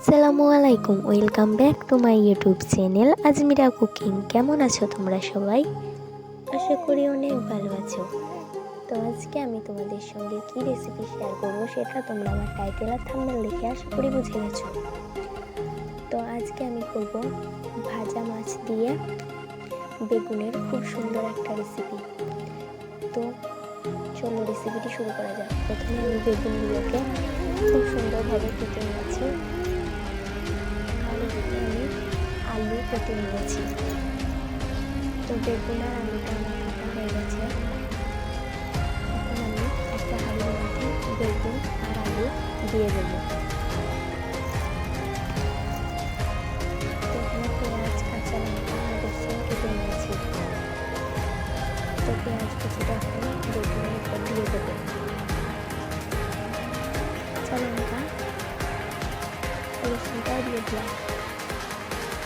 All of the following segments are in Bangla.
আসসালামু আলাইকুম, welcome back to my YouTube channel Azmira cooking. কেমন আছো তোমরা সবাই? আশা করি অনেক ভালো আছো। তো আজকে আমি তোমাদের সঙ্গে কি রেসিপি শেয়ার করবো সেটা তোমরা আমার টাইটেল আর থাম্বনেল দেখে আশা করি বুঝে গেছো। তো আজকে আমি করব ভাজা মাছ দিয়ে বেগুনের খুব সুন্দর একটা রেসিপি। তো চলো রেসিপিটি শুরু করা যাক। প্রথমে আমি বেগুনগুলোকে খুব সুন্দরভাবে কেটে নিয়েছি। আমি আলু কেটে নিয়েছি। তো বেগুন আর আলুটা আমার কাটা হয়ে গেছে। এখন আমি একটা হাঁড়ির মধ্যে বেগুন আর আলু দিয়ে দেব। তো এখানে পেঁয়াজ, কাঁচা লঙ্কা আর রসুন কেটে নিয়েছি। তো পেঁয়াজ কুচিটা এখন বেগুনের উপর দিয়ে দেবো। কাঁচা লঙ্কা রসুনটাও দিয়ে দিলাম।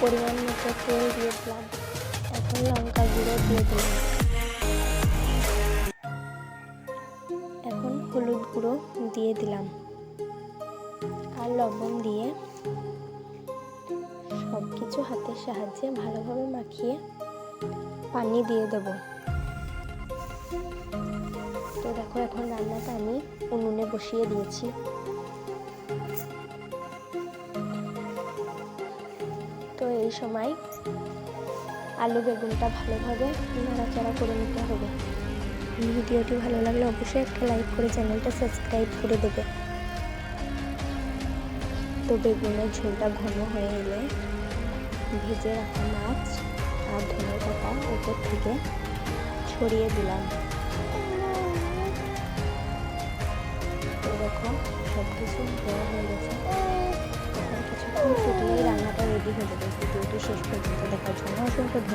পরিমাণ মতো তেল দিয়ে দিলাম। এখন লঙ্কা গুঁড়ো দিয়ে দিলাম। এখন হলুদ গুঁড়ো দিয়ে দিলাম আর লবণ দিয়ে সব কিছু হাতের সাহায্যে ভালোভাবে মাখিয়ে পানি দিয়ে দেব। তো দেখো এখন রান্নাটা আমি উনুনে বসিয়ে দিয়েছি। তো এই সময় আলু বেগুনটা ভালোভাবে নাড়াচাড়া করে নিতে হবে। ভিডিওটি ভালো লাগলে অবশ্যই একটা লাইক করে চ্যানেলটা সাবস্ক্রাইব করে দেবে। তো বেগুনের ঝোলটা ঘন হয়ে এলে ভেজে রাখা মাছ আর ধনেপাতা উপর থেকে ছড়িয়ে দিলাম। তো দেখো সব কিছু দেওয়া হয়ে গেছে। এখন কিছুক্ষণ ফুটলেই রান্নাটা রেডি হয়ে যাবে। ভিডিওটি শেষ পর্যন্ত দেখার জন্য অসংখ্য ধন্যবাদ।